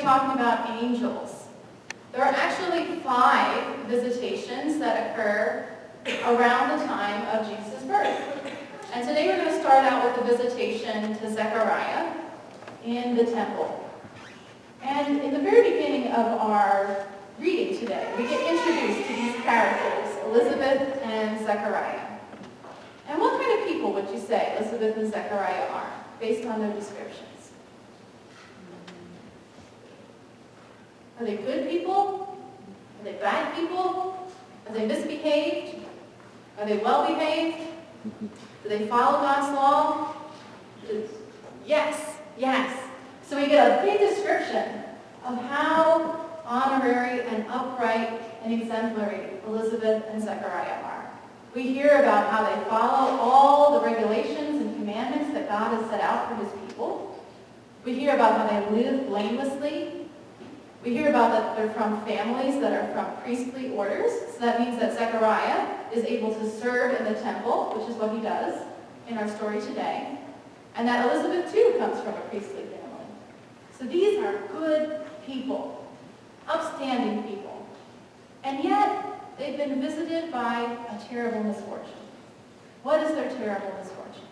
talking about angels. There are actually 5 visitations that occur around the time of Jesus' birth. And today we're going to start out with the visitation to Zechariah in the temple. And in the very beginning of our reading today, we get introduced to these characters, Elizabeth and Zechariah. And what kind of people would you say Elizabeth and Zechariah are, based on their descriptions? Are they good people? Are they bad people? Are they misbehaved? Are they well-behaved? Do they follow God's law? Yes, yes. So we get a big description of how honorary and upright and exemplary Elizabeth and Zechariah are. We hear about how they follow all the regulations and commandments that God has set out for his people. We hear about how they live blamelessly. We hear about that they're from families that are from priestly orders. So that means that Zechariah is able to serve in the temple, which is what he does in our story today. And that Elizabeth, too, comes from a priestly family. So these are good people, upstanding people. And yet, they've been visited by a terrible misfortune. What is their terrible misfortune?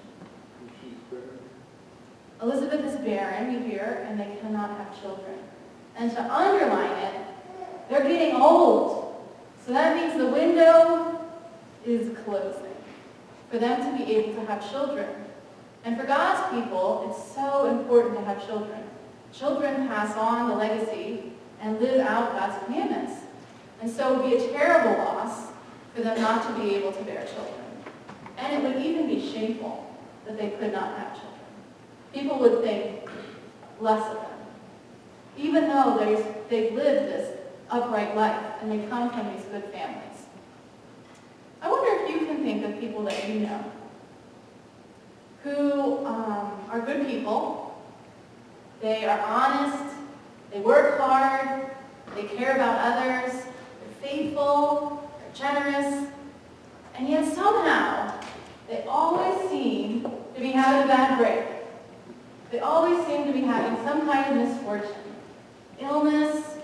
Elizabeth is barren, we hear, and they cannot have children. And to underline it, they're getting old. So that means the window is closing for them to be able to have children. And for God's people, it's so important to have children. Children pass on the legacy and live out God's commandments. And so it would be a terrible loss for them not to be able to bear children. And it would even be shameful that they could not have children. People would think less of them, even though they've lived this upright life and they come from these good families. I wonder if you can think of people that you know who are good people. They are honest, they work hard, they care about others, they're faithful, they're generous, and yet somehow they always seem to be having a bad break. They always seem to be having some kind of misfortune. Illness,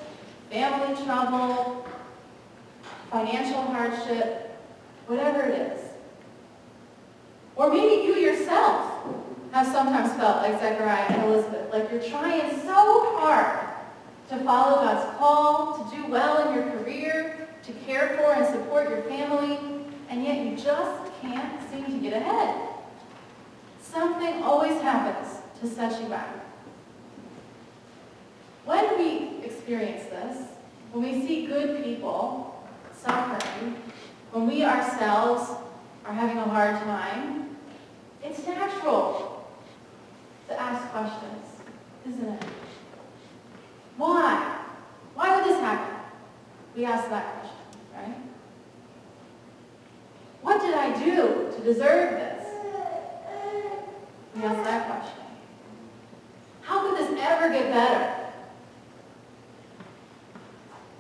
family trouble, financial hardship, whatever it is. Or maybe you yourself have sometimes felt like Zechariah and Elizabeth, like you're trying so hard to follow God's call, to do well in your career, to care for and support your family, and yet you just can't seem to get ahead. Something always happens to set you back. When we experience this, when we see good people suffering, when we ourselves are having a hard time, it's natural to ask questions, isn't it? Why? Why would this happen? We ask that question, right? What did I do to deserve this? We ask that question. How could this ever get better?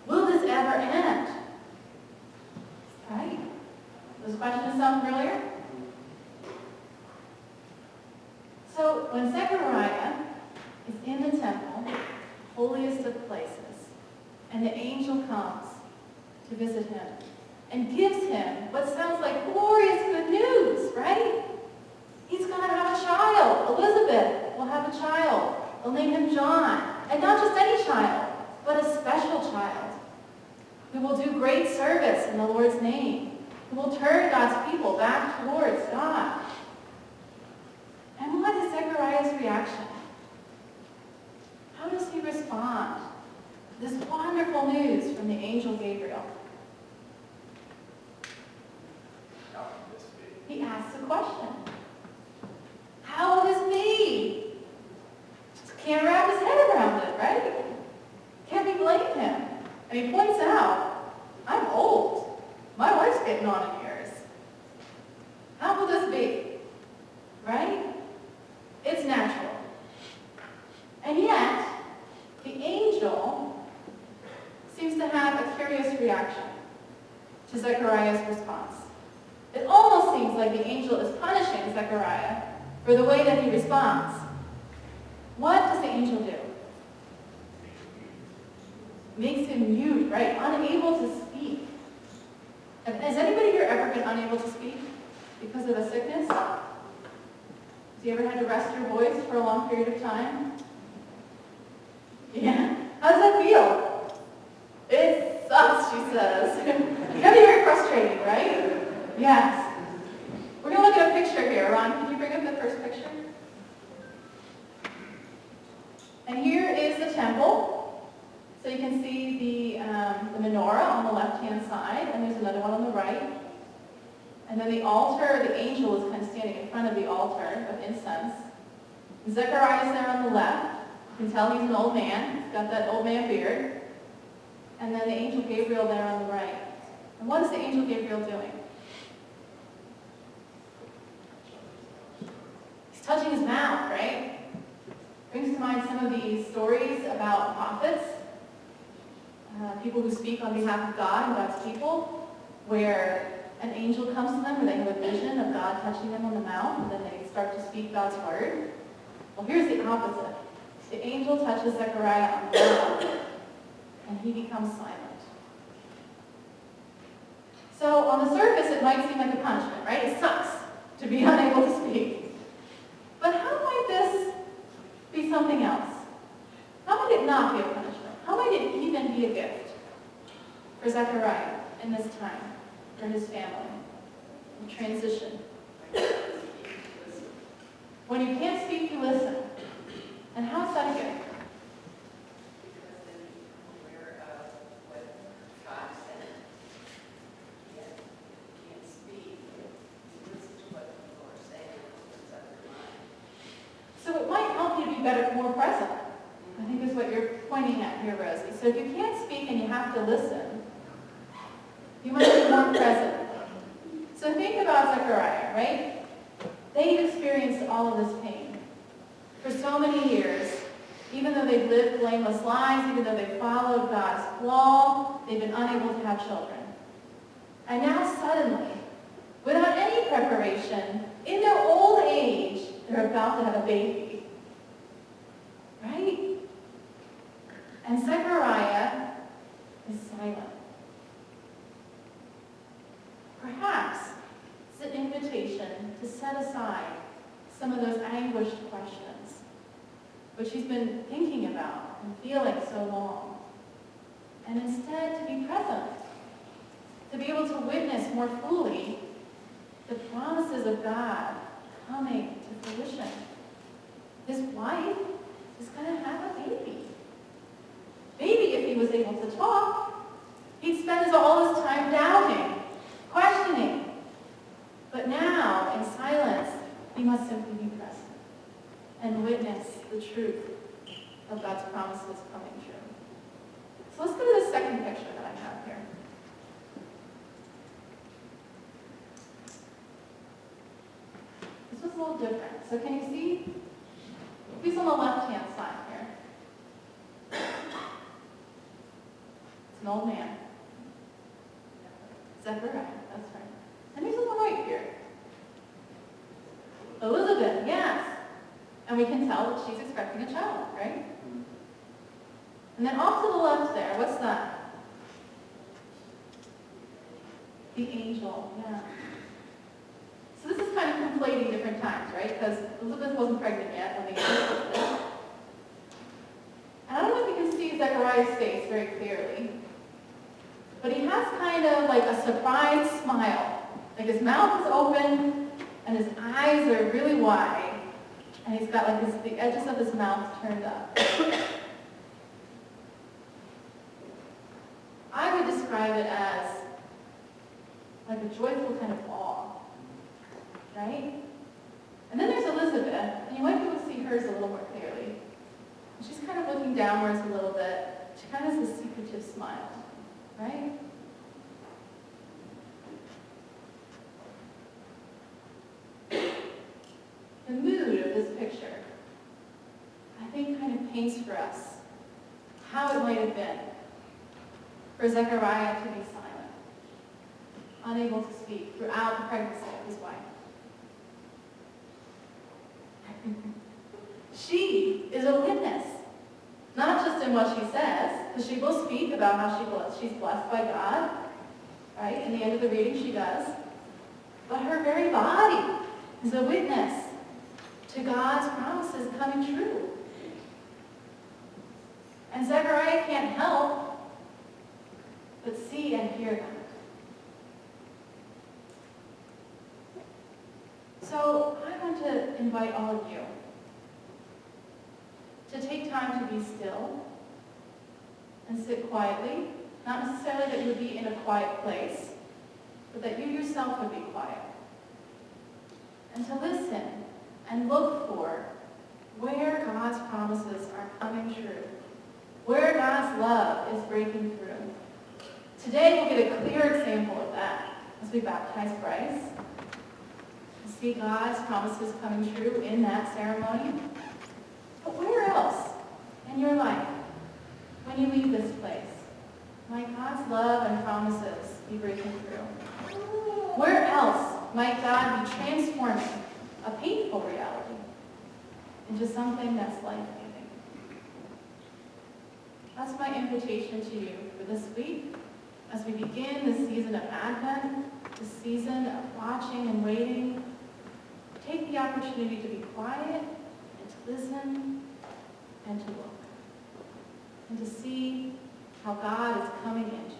Will this ever end? Right? Those questions sound familiar? So when Zechariah is in the temple, holiest of places, and the angel comes to visit him and gives him what sounds like glorious good news, right? He's going to have a child. Elizabeth will have a child. They'll name him John. And not just any child, but a special child who will do great service in the Lord's name, who will turn God's people back towards God. And what is Zechariah's reaction? How does he respond to this wonderful news from the angel Gabriel? He asks a question. How will this be? Just can't wrap his head around it, right? Can't we blame him? And he points out, I'm old. My wife's getting on in years. How will this be? Right? It's natural. And yet, the angel seems to have a curious reaction to Zechariah's response. It almost seems like the angel is punishing Zechariah for the way that he responds. What does the angel do? makes him mute, right? Unable to speak. Has anybody here ever been unable to speak because of a sickness? Have you ever had to rest your voice for a long period of time? Yeah. How does that feel? It sucks, she says. It can be very frustrating, right? Yes. We're going to look at a picture here. Ron, can you bring up the first picture? And here is the temple. So you can see the menorah on the left-hand side, and there's another one on the right. And then the altar, the angel is kind of standing in front of the altar of incense. Zechariah is there on the left. You can tell he's an old man. He's got that old man beard. And then the angel Gabriel there on the right. And what is the angel Gabriel doing? He's touching his mouth, right? Brings to mind some of the stories about prophets, people who speak on behalf of God and God's people, where an angel comes to them, where they have a vision of God touching them on the mouth, and then they start to speak God's word. Well, here's the opposite. The angel touches Zechariah on the mouth, and he becomes silent. So on the surface, it might seem like a punishment, right? It sucks to be unable to speak. But how might this be something else? How might it not be a punishment? How might it even be a gift for Zechariah in this time, for his family, the transition? When you can't speak, you listen. And how's that a gift? Because then you become aware of what God said. Yet you can't speak. You listen to what people are saying. What's up your mind. So it might help you to be better, more present. I think is what you're pointing at here, Rosie. So if you can't speak and you have to listen, you must be more present. So think about Zechariah, right? They've experienced all of this pain for so many years. Even though they've lived blameless lives, even though they've followed God's law, they've been unable to have children. And now suddenly, without any preparation, in their old age, they're about to have a baby. Right? And Zechariah is silent. Perhaps it's an invitation to set aside some of those anguished questions, which he's been thinking about and feeling so long, and instead to be present, to be able to witness more fully the promises of God coming to fruition. His wife is going to have a baby. Maybe if he was able to talk, he'd spend all his time doubting, questioning. But now, in silence, he must simply be present and witness the truth of God's promises coming true. So let's go to the second picture that I have here. This was a little different. So can you see? He's on the left-hand side here. It's an old man. Zechariah, that's right. And he's on the right here. Elizabeth, yes. And we can tell that she's expecting a child, right? And then off to the left there, what's that? The angel, yeah. So this is kind of conflating different times, right? Because Elizabeth wasn't pregnant yet when the angel did this. And I don't know if you can see Zechariah's face very clearly, but he has kind of like a surprised smile. Like his mouth is open and his eyes are really wide, and he's got like the edges of his mouth turned up. I would describe it as like a joyful kind of awe, right? And then there's Elizabeth, and you might be able to see hers a little more clearly. She's kind of looking downwards a little bit. She kind of has this secretive smile, right? The mood of this picture, I think, kind of paints for us how it might have been for Zechariah to be silent, unable to speak throughout the pregnancy of his wife. She is a witness, not just in what she says, Because she will speak about how she's blessed by God, right? In the end of the reading, she does. But her very body is a witness to God's promises coming true. And Zechariah can't help but see and hear them. So I want to invite all of you to take time to be still and sit quietly. Not necessarily that you would be in a quiet place, but that you yourself would be quiet. And to listen and look for where God's promises are coming true, where God's love is breaking through. Today we'll get a clear example of that as we baptize Bryce. We see God's promises coming true in that ceremony. But where else in your life, when you leave this place, might God's love and promises be breaking through? Where else might God be transforming a painful reality into something that's life-giving? That's my invitation to you for this week as we begin the season of Advent, the season of watching and waiting. Take the opportunity to be quiet and to listen and to look and to see how God is coming in